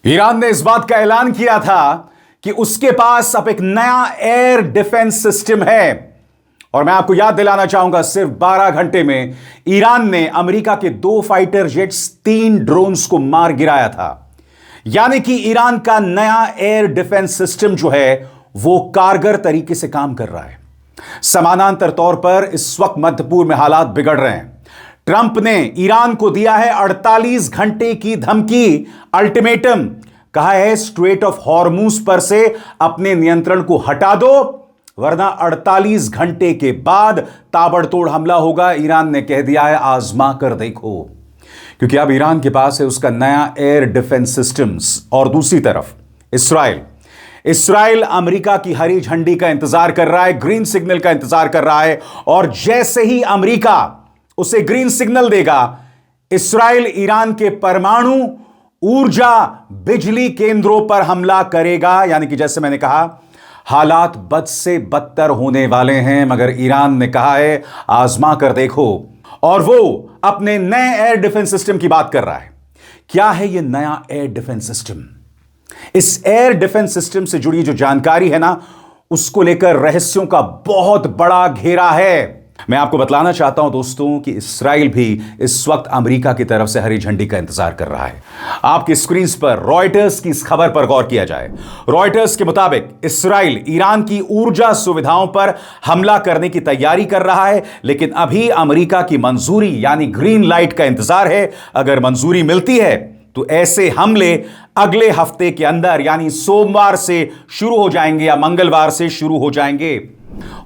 Iran ने इस बात का ऐलान किया था कि उसके पास अब एक नया एयर डिफेंस सिस्टम है। और मैं आपको याद दिलाना चाहूंगा, सिर्फ 12 घंटे में ईरान ने अमेरिका के 2 फाइटर जेट्स, 3 ड्रोन्स को मार गिराया था। यानी कि ईरान का नया एयर डिफेंस सिस्टम जो है वो कारगर तरीके से काम कर रहा है। समानांतर तौर पर इस वक्त मध्य पूर्व में हालात बिगड़ रहे हैं। ट्रंप ने ईरान को दिया है 48 घंटे की धमकी, अल्टीमेटम। कहा है स्ट्रेट ऑफ हॉर्मुज पर से अपने नियंत्रण को हटा दो, वरना 48 घंटे के बाद ताबड़तोड़ हमला होगा। ईरान ने कह दिया है आजमा कर देखो, क्योंकि अब ईरान के पास है उसका नया एयर डिफेंस सिस्टम्स। और दूसरी तरफ इसराइल अमेरिका की हरी झंडी का इंतजार कर रहा है, ग्रीन सिग्नल का इंतजार कर रहा है। और जैसे ही अमेरिका उसे ग्रीन सिग्नल देगा, इसराइल ईरान के परमाणु ऊर्जा बिजली केंद्रों पर हमला करेगा। यानी कि जैसे मैंने कहा, हालात बद से बदतर होने वाले हैं, मगर ईरान ने कहा है आजमा कर देखो। और वो अपने नए एयर डिफेंस सिस्टम की बात कर रहा है। क्या है ये नया एयर डिफेंस सिस्टम? इस एयर डिफेंस सिस्टम से जुड़ी जो जानकारी है ना, उसको लेकर रहस्यों का बहुत बड़ा घेरा है। मैं आपको बतलाना चाहता हूं दोस्तों कि इसराइल भी इस वक्त अमेरिका की तरफ से हरी झंडी का इंतजार कर रहा है। आपकी स्क्रीन पर रॉयटर्स की इस खबर पर गौर किया जाए। रॉयटर्स के मुताबिक इसराइल ईरान की ऊर्जा सुविधाओं पर हमला करने की तैयारी कर रहा है, लेकिन अभी अमेरिका की मंजूरी यानी ग्रीन लाइट का इंतजार है। अगर मंजूरी मिलती है तो ऐसे हमले अगले हफ्ते के अंदर यानी सोमवार से शुरू हो जाएंगे या मंगलवार से शुरू हो जाएंगे।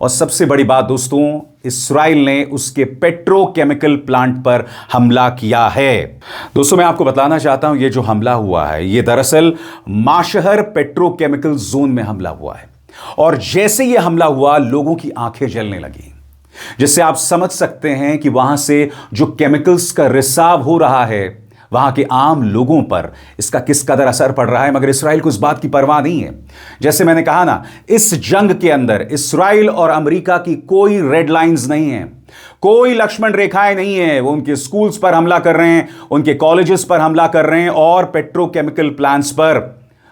और सबसे बड़ी बात दोस्तों, इसराइल ने उसके पेट्रोकेमिकल प्लांट पर हमला किया है। दोस्तों मैं आपको बताना चाहता हूं, यह जो हमला हुआ है यह दरअसल माशहर पेट्रोकेमिकल जोन में हमला हुआ है। और जैसे यह हमला हुआ, लोगों की आंखें जलने लगी, जिससे आप समझ सकते हैं कि वहां से जो केमिकल्स का रिसाव हो रहा है, वहां के आम लोगों पर इसका किस कदर असर पड़ रहा है। मगर इसराइल को इस बात की परवाह नहीं है। जैसे मैंने कहा ना, इस जंग के अंदर इसराइल और अमेरिका की कोई रेड लाइंस नहीं है, कोई लक्ष्मण रेखाएं नहीं है। वो उनके स्कूल्स पर हमला कर रहे हैं, उनके कॉलेजेस पर हमला कर रहे हैं और पेट्रोकेमिकल प्लांट्स पर,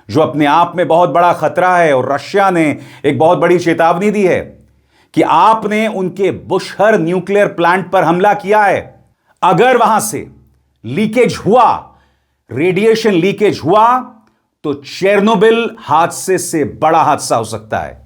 जो अपने आप में बहुत बड़ा खतरा है। और रशिया ने एक बहुत बड़ी चेतावनी दी है कि आपने उनके बुशहर न्यूक्लियर प्लांट पर हमला किया है, अगर वहां से लीकेज हुआ, रेडिएशन लीकेज हुआ, तो चेरनोबिल हादसे से बड़ा हादसा हो सकता है।